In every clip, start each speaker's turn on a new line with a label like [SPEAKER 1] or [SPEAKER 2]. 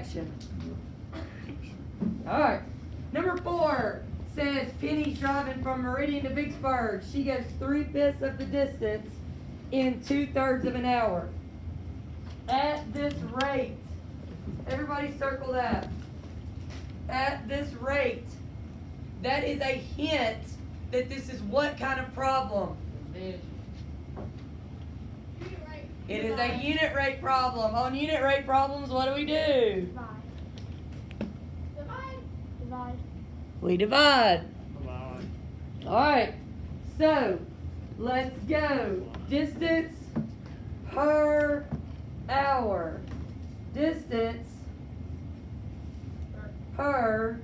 [SPEAKER 1] fraction. Alright. Number 4 says Penny's driving from Meridian to Vicksburg. She goes 3/5 of the distance in 2/3 of an hour. At this rate, everybody circle that. At this rate, that is a hint that this is what kind of problem? It is a unit rate problem. On unit rate problems, what do we do?
[SPEAKER 2] Divide.
[SPEAKER 1] We divide. Alright, so let's go. Distance per hour. Distance per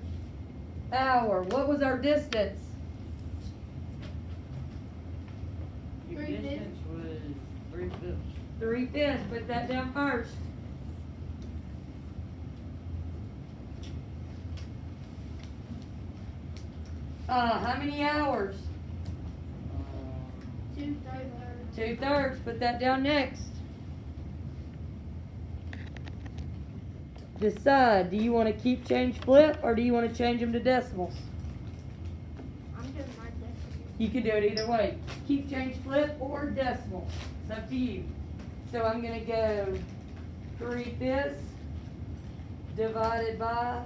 [SPEAKER 1] hour. What was our distance?
[SPEAKER 3] Your distance was 3/5.
[SPEAKER 1] 3/5. Put that down first. How many hours?
[SPEAKER 2] 2/3.
[SPEAKER 1] 2/3. Put that down next. Decide. Do you want to keep, change, flip, or do you want to change them to decimals?
[SPEAKER 2] I'm doing my decimal.
[SPEAKER 1] You can do it either way. Keep, change, flip, or decimal. It's up to you. So I'm going to go 3/5 divided by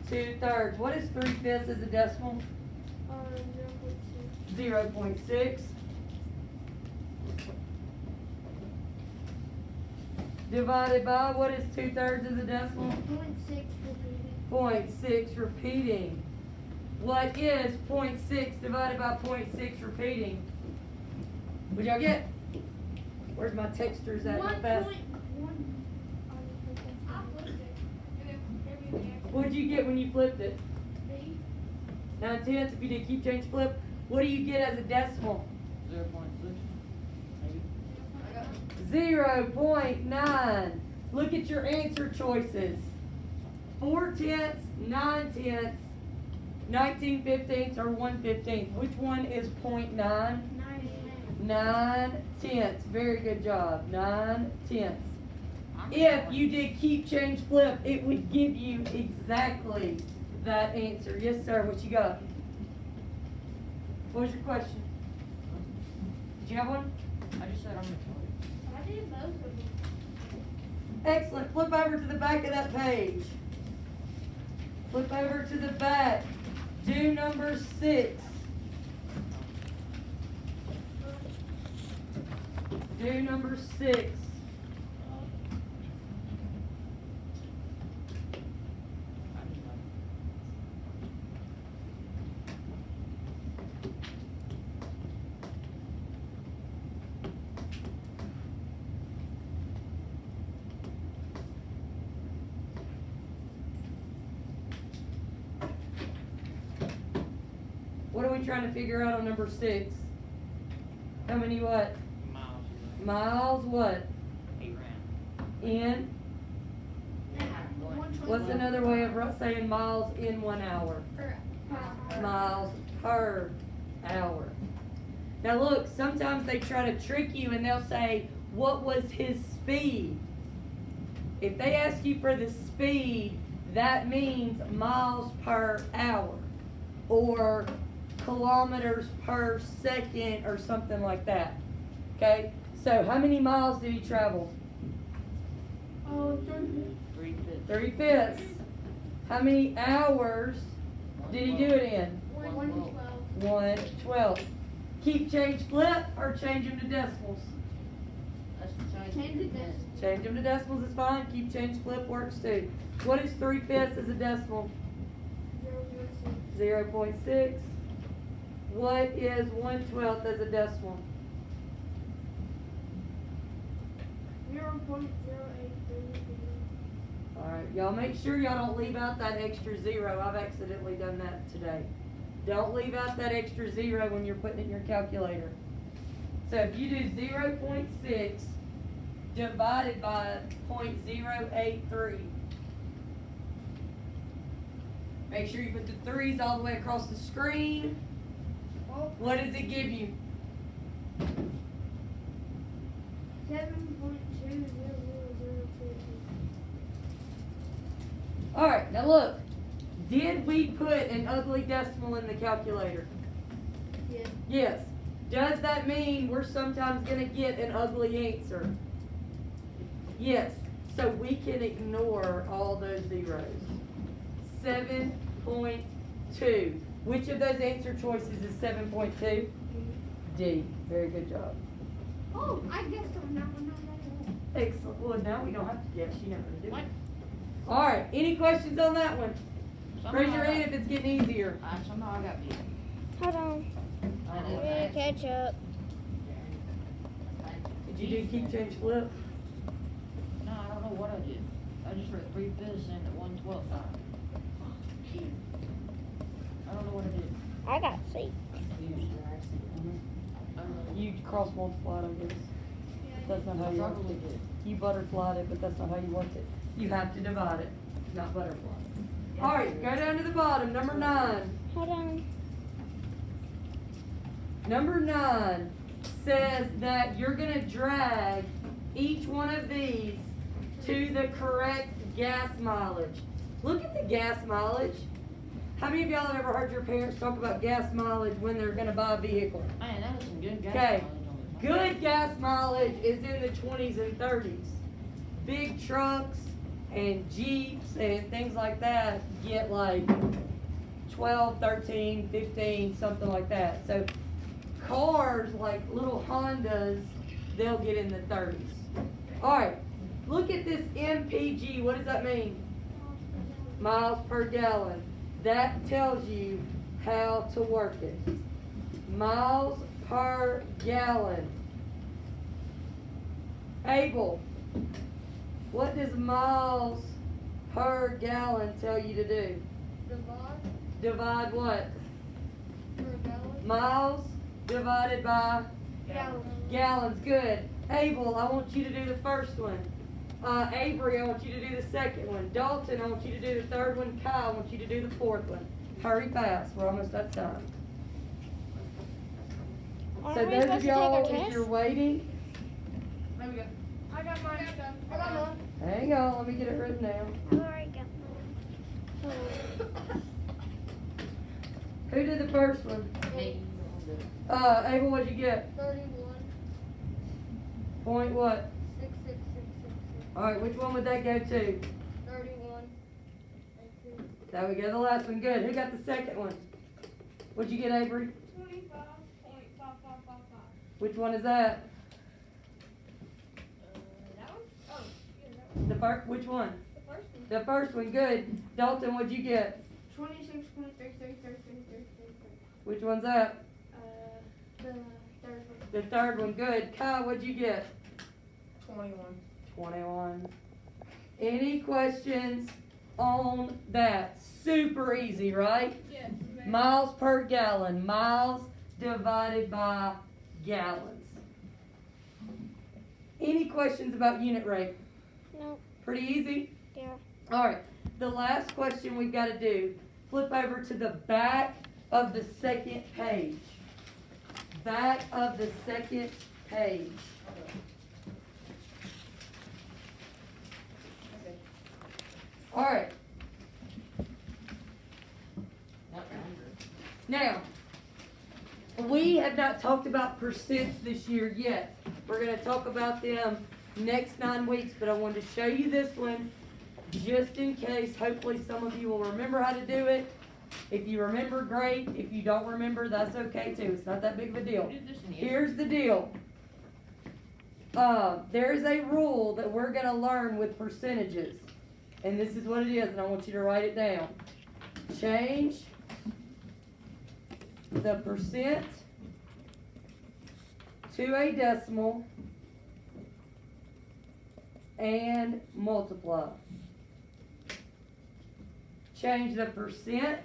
[SPEAKER 1] 2/3. What is 3/5 as a decimal?
[SPEAKER 2] 0.6.
[SPEAKER 1] 0.6. Divided by, what is 2/3 as a decimal?
[SPEAKER 2] 0.6 repeating.
[SPEAKER 1] 0.6 repeating. What is 0.6 divided by 0.6 repeating? What'd y'all get? Where's my textures at? My fast?
[SPEAKER 2] 1.1.
[SPEAKER 1] What'd you get when you flipped it? 9/10. If you did keep, change, flip, what do you get as a decimal?
[SPEAKER 3] 0.6. Maybe.
[SPEAKER 1] 0.9. Look at your answer choices. 4/10, 9/10, 19/15, or 1/15. Which one is 0.9? 9/10. Very good job. 9/10. If you did keep, change, flip, it would give you exactly that answer. Yes, sir. What you got? What was your question? Did you have one?
[SPEAKER 3] I just said I'm retarded.
[SPEAKER 2] I did both of them.
[SPEAKER 1] Excellent. Flip over to the back of that page. Flip over to the back. Do number 6. Do number 6. What are we trying to figure out on number 6? How many what?
[SPEAKER 3] Miles.
[SPEAKER 1] Miles what?
[SPEAKER 3] He ran.
[SPEAKER 1] In? What's
[SPEAKER 2] 121.
[SPEAKER 1] another way of saying miles in 1 hour? Miles per hour. Now look, sometimes they try to trick you and they'll say, what was his speed? If they ask you for the speed, that means miles per hour or kilometers per second or something like that. Okay? So how many miles did he travel?
[SPEAKER 3] 3/5.
[SPEAKER 1] 3/5. How many hours did he do it in?
[SPEAKER 2] 112.
[SPEAKER 1] 1/12. Keep, change, flip, or change them to decimals?
[SPEAKER 2] Change the decimal.
[SPEAKER 1] Change them to decimals is fine. Keep, change, flip works too. What is 3/5 as a decimal?
[SPEAKER 2] 0.6.
[SPEAKER 1] 0.6. What is 1/12 as a decimal?
[SPEAKER 2] 0.083.
[SPEAKER 1] Alright, y'all make sure y'all don't leave out that extra 0. I've accidentally done that today. Don't leave out that extra 0 when you're putting it in your calculator. So if you do 0.6 divided by 0.083, make sure you put the 3's all the way across the screen. What does it give you?
[SPEAKER 2] 7.20002.
[SPEAKER 1] Alright, now look. Did we put an ugly decimal in the calculator?
[SPEAKER 2] Yeah.
[SPEAKER 1] Yes. Does that mean we're sometimes gonna get an ugly answer? Yes. So we can ignore all those zeros. 7.2. Which of those answer choices is 7.2? D. Very good job.
[SPEAKER 2] Oh, I guessed on that one.
[SPEAKER 1] Excellent. Well, now we don't have to guess. You know how to do
[SPEAKER 3] What?
[SPEAKER 1] it. Alright, any questions on that one? Raise your
[SPEAKER 3] Somehow
[SPEAKER 1] hand if it's getting easier.
[SPEAKER 3] somehow I got beat.
[SPEAKER 4] Hold on.
[SPEAKER 3] I
[SPEAKER 4] I'm
[SPEAKER 3] did.
[SPEAKER 4] gonna catch up.
[SPEAKER 1] Did you do keep, change, flip?
[SPEAKER 3] No, I don't know what I did. I just read 3/5 and at 1/12. I don't know what I did.
[SPEAKER 4] I got C.
[SPEAKER 3] I don't know.
[SPEAKER 1] You cross multiplied, I guess. That's not how
[SPEAKER 3] I
[SPEAKER 1] you worked
[SPEAKER 3] probably
[SPEAKER 1] it.
[SPEAKER 3] did.
[SPEAKER 1] You butterflied it, but that's not how you worked it. You have to divide it, not butterfly. Alright, go down to the bottom, number 9.
[SPEAKER 4] Hold on.
[SPEAKER 1] Number 9 says that you're gonna drag each one of these to the correct gas mileage. Look at the gas mileage. How many of y'all have ever heard your parents talk about gas mileage when they're gonna buy a vehicle?
[SPEAKER 3] Man, that was some good gas
[SPEAKER 1] Okay.
[SPEAKER 3] mileage on this one.
[SPEAKER 1] Good gas mileage is in the 20s and 30s. Big trucks and Jeeps and things like that get like 12, 13, 15, something like that. So cars like little Hondas, they'll get in the 30s. Alright, look at this MPG. What does that mean? Miles per gallon. That tells you how to work it. Miles per gallon. Abel, what does miles per gallon tell you to do?
[SPEAKER 2] Divide
[SPEAKER 1] Divide what?
[SPEAKER 2] per gallon.
[SPEAKER 1] Miles divided by
[SPEAKER 2] Gallon.
[SPEAKER 1] gallons. Good. Abel, I want you to do the first one. Avery, I want you to do the second one. Dalton, I want you to do the third one. Kyle, I want you to do the fourth one. Hurry fast. We're almost out of time.
[SPEAKER 4] Aren't
[SPEAKER 1] So
[SPEAKER 4] we
[SPEAKER 1] those
[SPEAKER 4] supposed
[SPEAKER 1] of
[SPEAKER 4] to take our
[SPEAKER 1] y'all, if
[SPEAKER 4] test?
[SPEAKER 1] you're waiting,
[SPEAKER 2] There we go. I got mine. I got mine.
[SPEAKER 1] hang on, let me get it written down.
[SPEAKER 4] I've already got mine. Hold on.
[SPEAKER 1] Who did the first one?
[SPEAKER 3] Me.
[SPEAKER 1] Abel, what'd you get?
[SPEAKER 2] 31.
[SPEAKER 1] Point what?
[SPEAKER 2] 66666.
[SPEAKER 1] Alright, which one would that go to?
[SPEAKER 2] 31. And 2.
[SPEAKER 1] There we go, the last one. Good. Who got the second one? What'd you get, Avery?
[SPEAKER 2] 25.5555.
[SPEAKER 1] Which one is that?
[SPEAKER 2] That one? Oh, yeah, that one.
[SPEAKER 1] The first, which one?
[SPEAKER 2] The first one.
[SPEAKER 1] The first one, good. Dalton, what'd you get?
[SPEAKER 2] 26.333333.
[SPEAKER 1] Which one's that?
[SPEAKER 2] The third one.
[SPEAKER 1] The third one, good. Kyle, what'd you get?
[SPEAKER 2] 21.
[SPEAKER 1] 21. Any questions on that? Super easy, right?
[SPEAKER 2] Yes.
[SPEAKER 1] Miles per gallon. Miles divided by gallons. Any questions about unit rate?
[SPEAKER 4] No.
[SPEAKER 1] Pretty easy?
[SPEAKER 4] Yeah.
[SPEAKER 1] Alright, the last question we've got to do, flip over to the back of the second page. Back of the second page. Alright, now, we have not talked about percents this year yet. We're going to talk about them next 9 weeks, but I wanted to show you this one just in case. Hopefully some of you will remember how to do it. If you remember, great. If you don't remember, that's okay too. It's not that big of a deal.
[SPEAKER 3] We did this in the
[SPEAKER 1] Here's the deal. There's a rule that we're going to learn with percentages. And this is what it is, and I want you to write it down. Change the percent to a decimal and multiply. Change the percent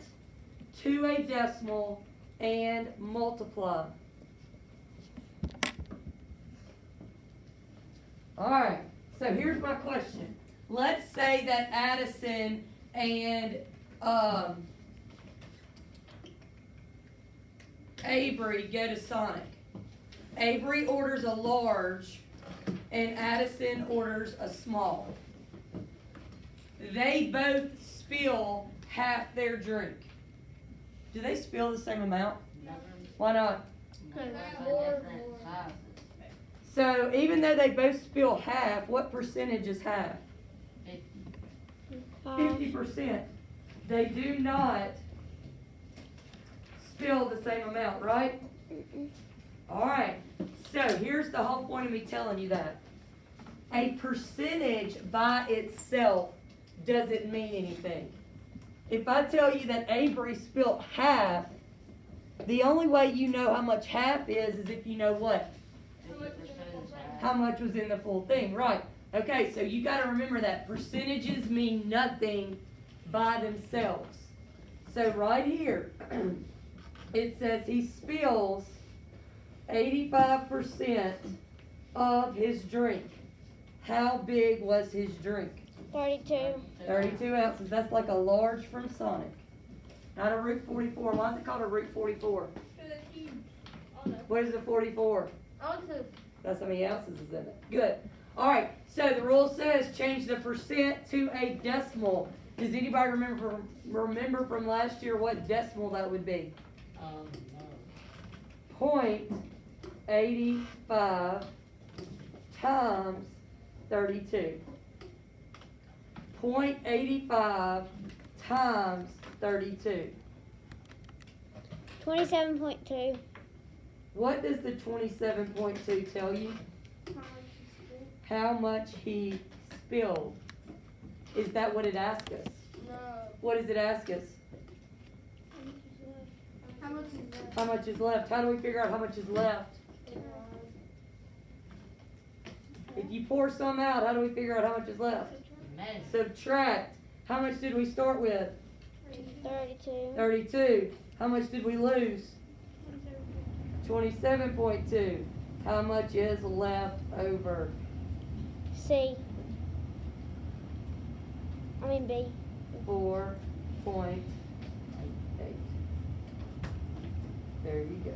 [SPEAKER 1] to a decimal and multiply. Alright, so here's my question. Let's say that Addison and Avery go to Sonic. Avery orders a large and Addison orders a small. They both spill half their drink, do they spill the same amount?
[SPEAKER 3] Never.
[SPEAKER 1] Why not?
[SPEAKER 3] Because
[SPEAKER 2] Because
[SPEAKER 3] they're
[SPEAKER 2] more,
[SPEAKER 3] different
[SPEAKER 2] more.
[SPEAKER 3] sizes.
[SPEAKER 1] So even though they both spill half, what percentage is half?
[SPEAKER 3] 50.
[SPEAKER 1] 50%. They do not spill the same amount, right? Alright, so here's the whole point of me telling you that. A percentage by itself doesn't mean anything. If I tell you that Avery spilt half, the only way you know how much half is if you know what?
[SPEAKER 3] 50% is half.
[SPEAKER 1] How much was in the full thing, right? Okay, so you gotta remember that percentages mean nothing by themselves. So right here, it says he spills 85% of his drink. How big was his drink?
[SPEAKER 4] 32.
[SPEAKER 1] 32 ounces. That's like a large from Sonic. Not a Route 44. Why is it called a Route 44?
[SPEAKER 2] Because it's huge. Oh no.
[SPEAKER 1] What is a 44?
[SPEAKER 2] Ounces.
[SPEAKER 1] That's how many ounces is in it. Good. Alright, so the rule says change the percent to a decimal. Does anybody remember from last year what decimal that would be?
[SPEAKER 3] No.
[SPEAKER 1] 0.85 times 32. 0.85 times 32.
[SPEAKER 4] 27.2.
[SPEAKER 1] What does the 27.2 tell you? How much he spilled. Is that what it asks us?
[SPEAKER 2] No.
[SPEAKER 1] What does it ask us?
[SPEAKER 2] How much is that?
[SPEAKER 1] How much is left? How do we figure out how much is left? If you pour some out, how do we figure out how much is left?
[SPEAKER 3] Amazing.
[SPEAKER 1] Subtract. How much did we start with?
[SPEAKER 4] 32.
[SPEAKER 1] 32. How much did we lose? 27.2. How much is left over?
[SPEAKER 4] C. I mean B.
[SPEAKER 1] 4.8. There you go.